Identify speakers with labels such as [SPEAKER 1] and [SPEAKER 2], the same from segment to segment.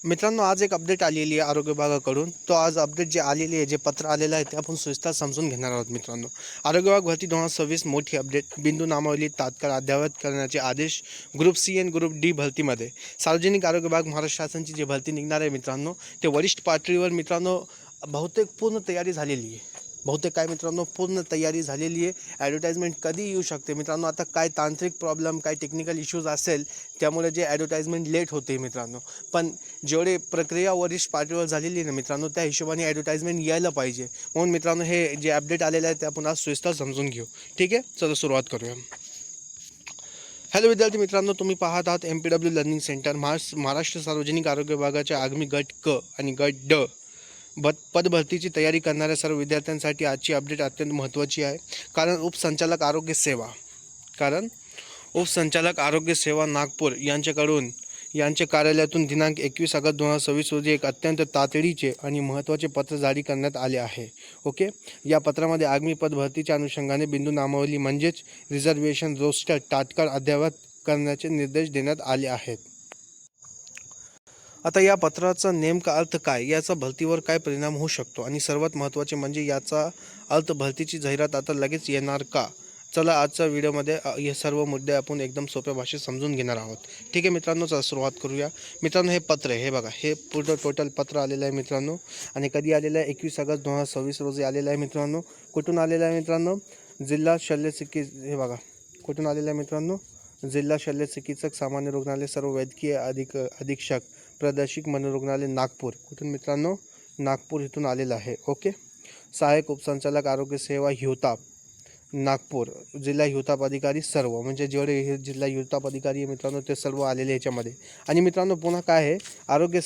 [SPEAKER 1] मित्रांनो, आज एक अपडेट आलेली आहे आरोग्य विभागाकडून. तो आज अपडेट जे आलेली आहे, जे पत्र आलेलं आहे ते आपण सविस्तर समजून घेणार आहोत. मित्रांनो, आरोग्य विभाग भरती 2026 मोठी अपडेट. बिंदू नामावली तात्काळ अद्ययावत करण्याचे आदेश. ग्रुप सी आणि ग्रुप डी भरतीमध्ये सार्वजनिक आरोग्य विभाग महाराष्ट्र शासनाची जी भरती निघणार आहे मित्रांनो, ते वरिष्ठ पातळीवर मित्रांनो बहुतेक पूर्ण तयारी झालेली आहे. बहुतेक काय मित्रांनो, पूर्ण तयारी झालेली आहे. ॲडव्हर्टाइजमेंट कधी येऊ शकते मित्रांनो. आता काय तांत्रिक प्रॉब्लेम, काय टेक्निकल इश्यूज असेल त्यामुळे जे ॲडव्हर्टाइजमेंट लेट होते मित्रांनो. पण जेवढे प्रक्रिया वरिष्ठ पातळीवर झालेली आहे ना मित्रांनो, त्या हिशोबाने ॲडव्हर्टाइजमेंट यायला पाहिजे. म्हणून मित्रांनो, हे जे अपडेट आलेलं आहे ते आपण आज सविस्तर समजून घेऊ. ठीक आहे, चला सुरुवात करूया. हॅलो विद्यार्थी मित्रांनो, तुम्ही पाहत आहात MPW लर्निंग सेंटर. महाराष्ट्र सार्वजनिक आरोग्य विभागाच्या आगामी गट क आणि गट ड पदभरतीची तयारी करणाऱ्या सर्व विद्यार्थ्यांसाठी आजची अपडेट अत्यंत महत्त्वाची आहे. कारण उपसंचालक आरोग्य सेवा नागपूर यांच्या कार्यालयातून दिनांक 21 ऑगस्ट 2026 रोजी एक अत्यंत तातडीचे आणि महत्त्वाचे पत्र जारी करण्यात आले आहे. ओके, या पत्रामध्ये आगामी पदभरतीच्या अनुषंगाने बिंदू नामावली म्हणजेच रिझर्वेशन रोस्टर तात्काळ अद्ययावत करण्याचे निर्देश देण्यात आले आहेत. आता या पत्राचा नेमका अर्थ काय, याचा भरतीवर काय परिणाम होऊ शकतो आणि सर्वात महत्त्वाचे म्हणजे याचा अर्थ भरतीची जाहिरात आता लगेच येणार का? चला आजच्या व्हिडिओमध्ये हे सर्व मुद्दे आपण एकदम सोप्या भाषेत समजून घेणार आहोत. ठीक आहे मित्रांनो, चला सुरुवात करूया. मित्रांनो, हे पत्र आहे, हे बघा, हे पूर्ण टोटल पत्र आलेलं आहे मित्रांनो. आणि कधी आलेलं आहे? 21 ऑगस्ट 2026 रोजी आलेलं आहे मित्रांनो. कुठून आलेलं आहे मित्रांनो? जिल्हा शल्यचिकित्सक, हे बघा कुठून आलेलं आहे मित्रांनो? जिल्हा शल्यचिकित्सक सामान्य रुग्णालय सर्व वैद्यकीय अधीक्षक प्रादेशिक मनोरुग्णालय नागपूर. कुठून मित्रांनो? नागपूर इथून आलेलं आहे. ओके, सहाय्यक उपसंचालक आरोग्य सेवा हिवताप नागपूर, जिल्हा हिवताप अधिकारी सर्व, म्हणजे जेवढे हे जिल्हा हिवताप अधिकारी आहे मित्रांनो ते सर्व आलेले ह्याच्यामध्ये. आणि मित्रांनो पुन्हा काय आहे? आरोग्य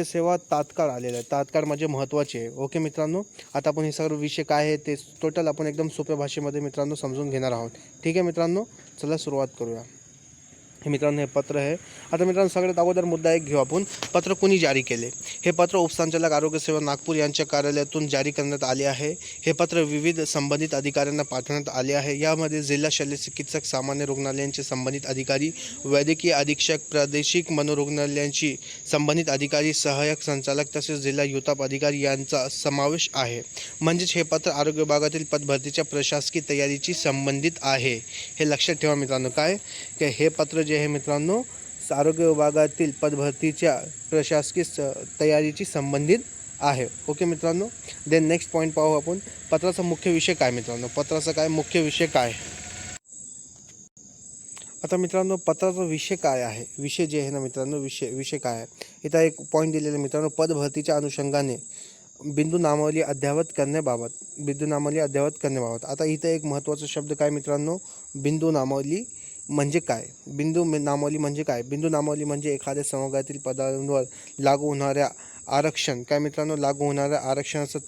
[SPEAKER 1] सेवा तात्काळ आलेलं आहे. तात्काळ म्हणजे महत्त्वाचे आहे. ओके मित्रांनो, आता आपण हे सर्व विषय काय आहे ते टोटल आपण एकदम सोप्या भाषेमध्ये मित्रांनो समजून घेणार आहोत. ठीक आहे मित्रांनो, चला सुरुवात करूया. हे मित्रांनो हे पत्र आहे. आता मित्रांनो सगळ्यात अगोदर मुद्दा एक घेऊ आपण. पत्र कोणी जारी केले? हे पत्र उपसंचालक आरोग्य सेवा नागपूर यांच्या कार्यालयातून जारी करण्यात आले आहे. हे पत्र विविध संबंधित अधिकाऱ्यांना पाठवण्यात आले आहे. यामध्ये जिल्हा शल्यचिकित्सक सामान्य रुग्णालयांचे संबंधित अधिकारी, वैद्यकीय अधीक्षक, प्रादेशिक मनोरुग्णालयांची संबंधित अधिकारी, सहाय्यक संचालक तसेच जिल्हा हिवताप अधिकारी यांचा समावेश आहे. म्हणजेच हे पत्र आरोग्य विभागातील पदभरतीच्या प्रशासकीय तयारीशी संबंधित आहे. हे लक्षात ठेवा मित्रांनो. काय की हे पत्र जे आहे मित्रांनो आरोग्य विभागातील पदभरतीच्या प्रशासकीय तयारीशी संबंधित आहे. ओके मित्रांनो, देन नेक्स्ट पॉईंट पाहू आपण. पत्राचा मुख्य विषय काय मित्रांनो? पत्राचा काय मुख्य विषय काय? आता मित्रांनो पत्राचा विषय काय आहे? विषय जे आहे ना मित्रांनो, विषय काय आहे? इथं एक पॉईंट दिलेला मित्रांनो, पदभरतीच्या अनुषंगाने बिंदू नामावली अद्ययावत करण्याबाबत. आता इथं एक महत्त्वाचा शब्द काय मित्रांनो? बिंदू नामावली म्हणजे काय? बिंदू नामावली म्हणजे काय? बिंदू नामावली म्हणजे एखाद्या संवर्गातील पदांवर लागू होणाऱ्या आरक्षणाचं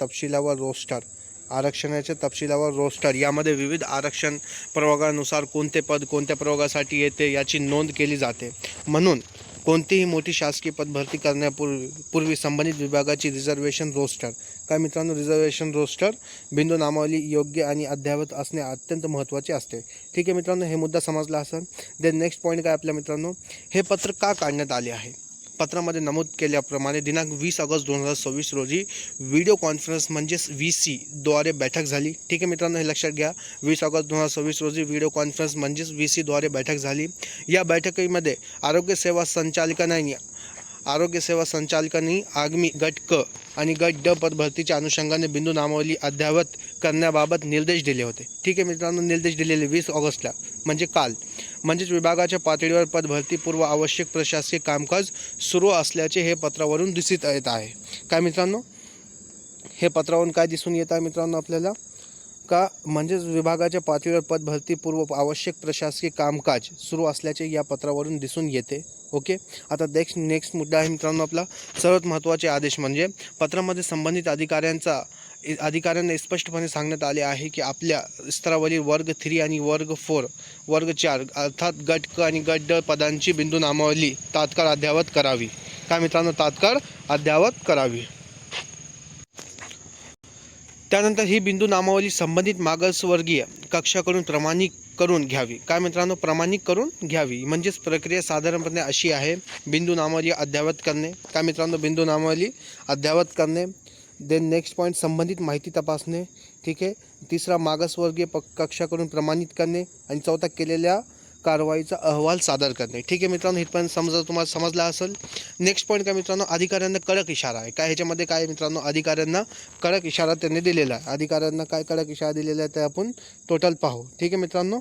[SPEAKER 1] तपशिलावर रोस्टर यामध्ये विविध आरक्षण प्रवर्गानुसार कोणते पद कोणत्या प्रवर्गासाठी येते याची नोंद केली जाते. म्हणून कोणतीही मोठी शासकीय पदभरती करण्यापूर्वी संबंधित विभागाची रिझर्वेशन रोस्टर, काय मित्रांनो? रिझर्वेशन रोस्टर बिंदू नामावली योग्य आणि अद्ययावत असणे अत्यंत महत्त्वाचे असते. ठीक आहे मित्रांनो, हे मुद्दा समजला असेल. देन नेक्स्ट पॉईंट काय आपल्या मित्रांनो? हे पत्र का काढण्यात आले आहे? पत्रामध्ये नमूद केल्याप्रमाणे दिनांक 20 ऑगस्ट 2026 रोजी व्हिडिओ कॉन्फरन्स म्हणजेच VC द्वारे बैठक झाली. ठीक आहे मित्रांनो, हे लक्षात घ्या. 20 ऑगस्ट 2026 रोजी व्हिडिओ कॉन्फरन्स म्हणजेच VC द्वारे बैठक झाली. या बैठकीमध्ये आरोग्य सेवा संचालकांनी आगामी गट क आणि गट ड पदभरतीच्या अनुषंगाने बिंदू नामावली अद्ययावत करण्याबाबत निर्देश दिले होते. ठीक आहे मित्रांनो, निर्देश दिलेले 20 ऑगस्टला म्हणजे काल. म्हणजेच विभागाच्या पातळीवर पदभरती पूर्व आवश्यक प्रशासकीय कामकाज सुरू असल्याचे हे पत्रावरून दिसून येत आहे. काय मित्रांनो? हे पत्रावरून काय दिसून येत आहे मित्रांनो आपल्याला? का म्हणजेच विभागाच्या पातळीवर पदभरती पूर्व आवश्यक प्रशासकीय कामकाज सुरू असल्याचे या पत्रावरून दिसून येते. ओके, आता नेक्स्ट मुद्दा आहे मित्रांनो आपला सर्वात महत्त्वाचे आदेश. म्हणजे पत्रामध्ये संबंधित अधिकाऱ्यांना स्पष्टपणे सांगण्यात आले आहे की आपल्या स्तरावरील वर्ग 3 आणि वर्ग 4 अर्थात गट क आणि गट ड पदांची बिंदू नामावली तात्काळ अद्ययावत करावी. काय मित्रांनो? तात्काळ अद्ययावत करावी. त्यानंतर ही बिंदू नामावली संबंधित मागासवर्गीय कक्षाकडून प्रमाणित करून घ्यावी. काय मित्रांनो, प्रमाणित करून घ्यावी. म्हणजेच प्रक्रिया साधारणपणे अशी आहे: बिंदू नामावली अद्ययावत करणे. काय मित्रांनो, बिंदू नामावली अद्ययावत करणे. देन नेक्स्ट पॉईंट, संबंधित माहिती तपासणे. ठीक आहे. तिसरा, मागासवर्गीय कक्षाकडून प्रमाणित करणे. आणि चौथा, केलेल्या कारवाईचा अहवाल सादर करणे. ठीक आहे मित्रांनो, इथपर्यंत तुम्हाला समजला असेल. नेक्स्ट पॉईंट काय मित्रांनो, अधिकाऱ्यांना कडक इशारा आहे. काय ह्याच्यामध्ये काय मित्रांनो, अधिकाऱ्यांना कडक इशारा त्यांनी दिलेला आहे. अधिकाऱ्यांना काय कडक इशारा दिलेला आहे ते आपण टोटल पाहू. ठीक आहे मित्रांनो,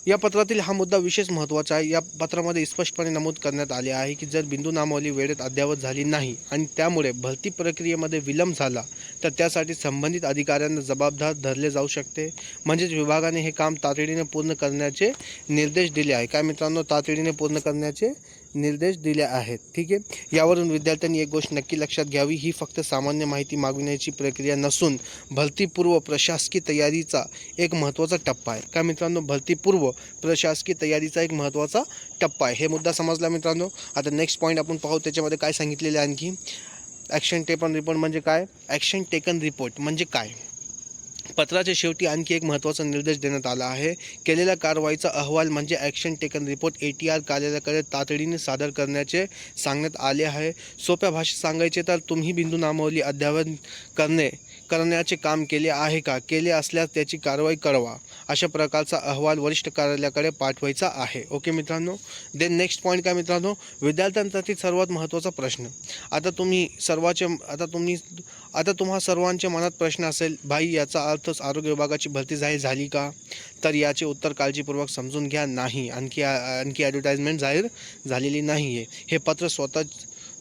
[SPEAKER 1] या पत्रातील हा मुद्दा विशेष महत्त्वाचा आहे. या पत्रामध्ये स्पष्टपणे नमूद करण्यात आले आहे की जर बिंदू नामावली वेळेत अद्ययावत झाली नाही आणि त्यामुळे भरती प्रक्रियेमध्ये विलंब झाला तर त्यासाठी संबंधित अधिकाऱ्यांना जबाबदार धरले जाऊ शकते. म्हणजेच विभागाने हे काम तातडीने पूर्ण करण्याचे निर्देश दिले आहे. काय मित्रांनो, तातडीने पूर्ण करण्याचे निर्देश दिले आहेत. ठीक आहे. यावरून विद्यार्थ्यांनी एक गोष्ट नक्की लक्षात घ्यावी, ही फक्त सामान्य माहिती मागविण्याची प्रक्रिया नसून भरतीपूर्व प्रशासकीय तयारीचा एक महत्त्वाचा टप्पा आहे. काय मित्रांनो, भरतीपूर्व प्रशासकीय तयारीचा एक महत्त्वाचा टप्पा आहे. हे मुद्दा समजला मित्रांनो. आता नेक्स्ट पॉईंट आपण पाहू. त्याच्यामध्ये काय सांगितलेले आणखी, ॲक्शन टेकन रिपोर्ट म्हणजे काय? ॲक्शन टेकन रिपोर्ट म्हणजे काय? पत्राच्या शेवटी आणखी एक महत्त्वाचा निर्देश देण्यात आला आहे. केलेल्या कारवाईचा अहवाल म्हणजे ॲक्शन टेकन रिपोर्ट ATR कार्यालयाकडे तातडीने सादर करण्याचे सांगण्यात आले आहे. सोप्या भाषेत सांगायचे तर तुम्ही बिंदू नामावली अद्ययावत करण्याचे काम केले आहे का? केले असल्यास त्याची कारवाई कळवा. अशा प्रकारचा अहवाल वरिष्ठ कार्यालयाकडे पाठवायचा आहे. ओके मित्रांनो. देन नेक्स्ट पॉईंट काय मित्रांनो, विद्यार्थ्यांसाठी सर्वात महत्त्वाचा प्रश्न. आता तुम्हा सर्वांच्या मनात प्रश्न असेल, भाई याचा अर्थ आरोग्य विभागाची भरती जाहीर झाली का? तर याचे उत्तर काळजीपूर्वक समजून घ्या. नाही, आणखी ॲडव्हर्टाइजमेंट जाहीर झालेली नाही आहे. हे पत्र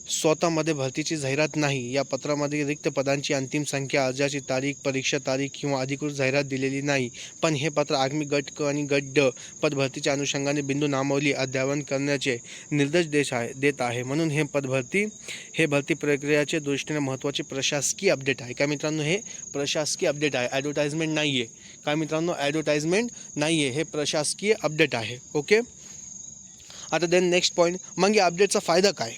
[SPEAKER 1] स्वतःमध्ये भरतीची जाहिरात नाही. या पत्रामध्ये रिक्त पदांची अंतिम संख्या, अर्जाची तारीख, परीक्षा तारीख किंवा अधिकृत जाहिरात दिलेली नाही. पण हे पत्र आगामी गट क आणि गट ड पदभरतीच्या अनुषंगाने बिंदू नामावली अद्ययावत करण्याचे निर्देश देत आहे. म्हणून हे भरती प्रक्रियेच्या दृष्टीने महत्त्वाचे प्रशासकीय अपडेट आहे. काय मित्रांनो, हे प्रशासकीय अपडेट आहे, ॲडव्हर्टाइजमेंट नाही आहे. काय मित्रांनो, ॲडव्हर्टाइजमेंट नाही आहे, हे प्रशासकीय अपडेट आहे. ओके. आता देन नेक्स्ट पॉईंट, मग या अपडेटचा फायदा काय?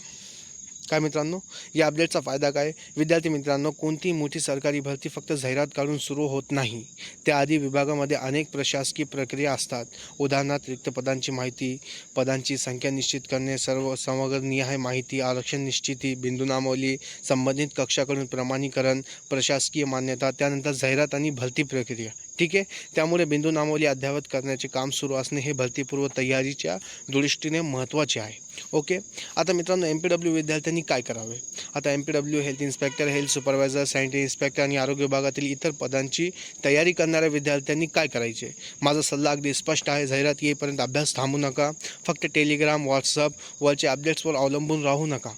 [SPEAKER 1] काय मित्रांनो, या अपडेटचा फायदा काय? विद्यार्थी मित्रांनो, कोणतीही मोठी सरकारी भरती फक्त जाहिरात काढून सुरू होत नाही. त्याआधी विभागामध्ये अनेक प्रशासकीय प्रक्रिया असतात. उदाहरणार्थ, रिक्त पदांची माहिती, पदांची संख्या निश्चित करणे, समग्र निहाय माहिती, आरक्षण निश्चिती, बिंदू नामावली, संबंधित कक्षाकडून प्रमाणीकरण, प्रशासकीय मान्यता, त्यानंतर जाहिरात आणि भरती प्रक्रिया. ठीक आहे. त्यामुळे बिंदू नामावली अद्ययावत करण्याचे काम सुरू असणे हे भरतीपूर्व तयारीच्या दृष्टीने महत्त्वाचे आहे. ओके. आता मित्रांनो, MPW विद्यार्थ्यांनी काय करावे? आता MPW health inspector, health supervisor, sanitary inspector आणि आरोग्य विभागातील इतर पदांची तयारी करणाऱ्या विद्यार्थ्यांनी काय करायचे? माझा सल्ला अगदी स्पष्ट आहे. जाहिरात येईपर्यंत अभ्यास थांबू नका. फक्त टेलिग्राम, व्हॉट्सअपवरचे अपडेट्सवर अवलंबून राहू नका.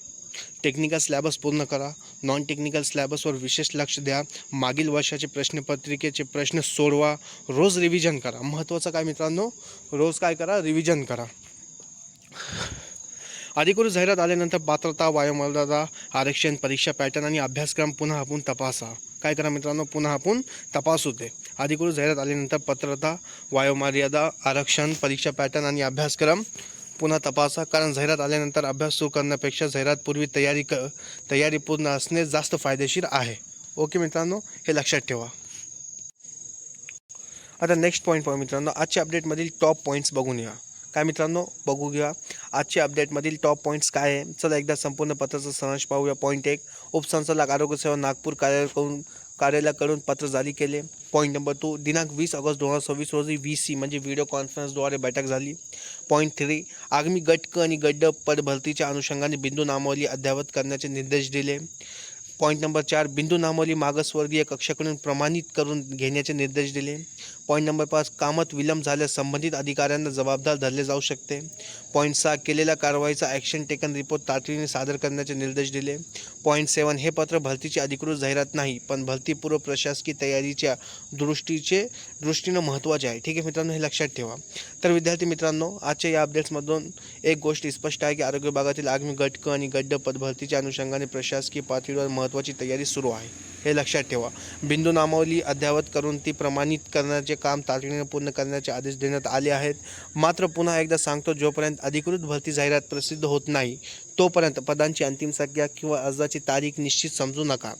[SPEAKER 1] टेक्निकल सिलेबस पूर्ण करा. नॉन टेक्निकल सिलेबसवर विशेष लक्ष द्या. मागील वर्षाचे प्रश्नपत्रिकेचे प्रश्न सोडवा. रोज रिव्हिजन करा. महत्त्वाचं काय मित्रांनो, रोज काय करा? रिव्हिजन करा. अधिकृत जाहिरात आल्यानंतर पात्रता, वयोमर्यादा, आरक्षण, परीक्षा पॅटर्न आणि अभ्यासक्रम पुन्हा आपण तपासा. काय करा मित्रांनो, पुन्हा आपण तपासू दे. अधिकृत जाहिरात आल्यानंतर पात्रता, वयोमर्यादा, आरक्षण, परीक्षा पॅटर्न आणि अभ्यासक्रम पुन्हा तपासा. कारण जाहिरात आल्यानंतर अभ्यास सुरू करण्यापेक्षा जाहिरातपूर्वी तयारी पूर्ण असणे जास्त फायदेशीर आहे. ओके मित्रांनो, हे लक्षात ठेवा. आता नेक्स्ट पॉईंट पाहू मित्रांनो, आजच्या अपडेटमधील टॉप पॉईंट्स बघून या. काय मित्रांनो, बघू घ्या आजच्या अपडेटमधील टॉप पॉईंट्स काय आहे. चला एकदा संपूर्ण पत्राचा सारांश पाहूया. पॉईंट 1, उपसंचालक आरोग्य सेवा नागपूर कार्यालयाकडून पत्र जारी केले. पॉईंट नंबर 2, दिनांक 20 ऑगस्ट 2026 रोजी VC म्हणजे व्हिडिओ कॉन्फरन्सद्वारे बैठक झाली. पॉईंट 3, आगामी गट क आणि गट ड पदभरतीच्या अनुषंगाने बिंदू नामावली अद्ययावत करण्याचे निर्देश दिले. पॉईंट नंबर 4, बिंदू नामावली मागासवर्गीय कक्षाकडून प्रमाणित करून घेण्याचे निर्देश दिले. पॉईंट नंबर 5, कामात विलंब झाल्यास संबंधित अधिकाऱ्यांना जबाबदार धरले जाऊ शकते. पॉईंट 6, केलेल्या कारवाईचा ॲक्शन टेकन रिपोर्ट तातडीने सादर करण्याचे निर्देश दिले. पॉईंट 7, हे पत्र भरतीची अधिकृत जाहिरात नाही पण भरतीपूर्व प्रशासकीय तयारीच्या दृष्टीनं महत्त्वाचे आहे. ठीक आहे मित्रांनो, हे लक्षात ठेवा. तर विद्यार्थी मित्रांनो, आजच्या या अपडेट्समधून एक गोष्ट स्पष्ट आहे की आरोग्य विभागातील आगामी गट क आणि गट ड पदभरतीच्या अनुषंगाने प्रशासकीय पातळीवर महत्त्वाची तयारी सुरू आहे. हे लक्षात ठेवा. बिंदू नामावली अद्ययावत करून ती प्रमाणित करण्याचे काम तातडीने पूर्ण करण्याचे आदेश देण्यात आले आहेत. मात्र पुन्हा एकदा सांगतो, जोपर्यंत अधिकृत भरती जाहिरात प्रसिद्ध होत नाही तोपर्यंत पदांची अंतिम संख्या किंवा अर्जाची तारीख निश्चित समजू नका.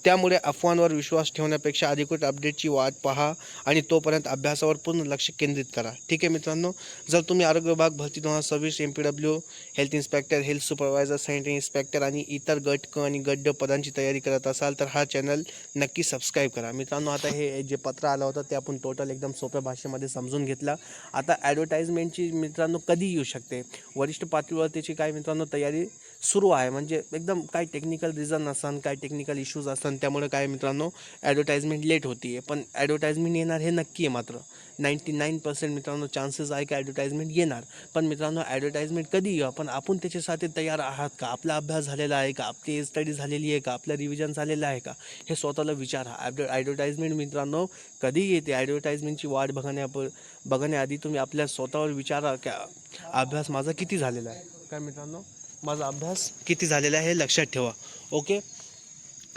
[SPEAKER 1] त्यामुळे अफवांवर विश्वास ठेवण्यापेक्षा अधिकृत अपडेटची वाट पहा आणि तोपर्यंत अभ्यासावर पूर्ण लक्ष केंद्रित करा. ठीक आहे मित्रांनो, जर तुम्ही आरोग्य विभाग भरती 2026 MPW health inspector, health supervisor, sanitary inspector आणि इतर गट क आणि गट ड पदांची तयारी करत असाल तर हा चॅनल नक्की सबस्क्राईब करा. मित्रांनो, आता हे जे पत्र आलं होतं ते आपण टोटल एकदम सोप्या भाषेमध्ये समजून घेतलं. आता ॲडव्हर्टाइजमेंटची मित्रांनो कधी येऊ शकते, वरिष्ठ पातळीवरतीची काय मित्रांनो तयारी सुरू आहे. म्हणजे एकदम काय टेक्निकल रिझन असन, काय टेक्निकल इश्यूज असन, त्यामुळे काय मित्रांनो ॲडव्हर्टाइजमेंट लेट होती आहे. पण ॲडव्हर्टाइजमेंट येणार हे नक्की आहे. मात्र 99% मित्रांनो चान्सेस आहे की ॲडव्हर्टाइजमेंट येणार. पण मित्रांनो ॲडव्हर्टाइजमेंट कधी येऊ, आपण त्याच्यासाठी तयार आहात का, आपला अभ्यास झालेला आहे का, आपली स्टडी झालेली आहे का, आपलं रिव्हिजन झालेलं आहे का, हे स्वतःला विचारा. ॲडव्हर्टाइजमेंट मित्रांनो कधी येते, ॲडव्हर्टाइजमेंटची वाट बघण्याआधी तुम्ही आपल्या स्वतःवर विचारा की अभ्यास माझा किती झालेला आहे. काय मित्रांनो, माझा अभ्यास किती झालेला आहे हे लक्षात ठेवा. ओके.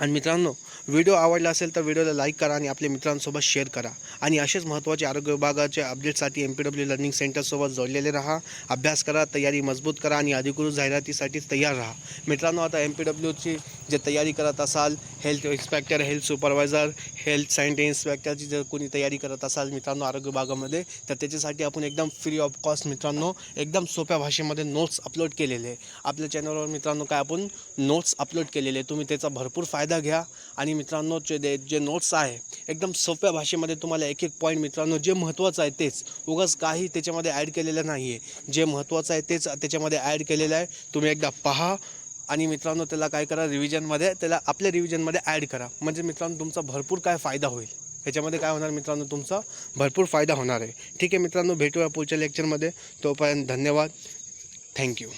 [SPEAKER 1] आणि मित्रांनो, व्हिडिओ आवडला असेल तर व्हिडिओला लाईक करा आणि आपल्या मित्रांसोबत शेअर करा. आणि असेच महत्त्वाचे आरोग्य विभागाचे अपडेटसाठी MPW लर्निंग सेंटरसोबत जोडलेले राहा. अभ्यास करा, तयारी मजबूत करा आणि अधिकृत जाहिरातीसाठी तयार राहा. मित्रांनो, आता MPWची जे तयारी करत असाल, health inspector, health supervisor, health sanitary इन्स्पेक्टरची जर कोणी तयारी करत असाल मित्रांनो आरोग्य विभागामध्ये, तर त्याच्यासाठी आपण एकदम फ्री ऑफ कॉस्ट मित्रांनो एकदम सोप्या भाषेमध्ये नोट्स अपलोड केलेले आहे. आपल्या चॅनलवर मित्रांनो काय आपण नोट्स अपलोड केलेले आहे. तुम्ही त्याचा भरपूर फायदा घ्या. आणि मित्रांनो जे नोट्स आहे एकदम सोप्या भाषेमध्ये तुम्हाला एक पॉईंट मित्रांनो जे महत्त्वाचं आहे तेच, उगाच काही त्याच्यामध्ये ॲड केलेलं नाही आहे. जे महत्त्वाचं आहे तेच त्याच्यामध्ये ॲड केलेलं आहे. तुम्ही एकदा पहा आणि मित्रांनो त्याला काय करा, त्याला आपल्या रिव्हिजनमध्ये ॲड करा. म्हणजे मित्रांनो तुमचा भरपूर काय फायदा होईल. याच्यामध्ये काय होणार मित्रांनो, तुमचा भरपूर फायदा होणार आहे. ठीक आहे मित्रांनो, भेटूया पुढच्या लेक्चरमध्ये. तोपर्यंत धन्यवाद. थँक्यू.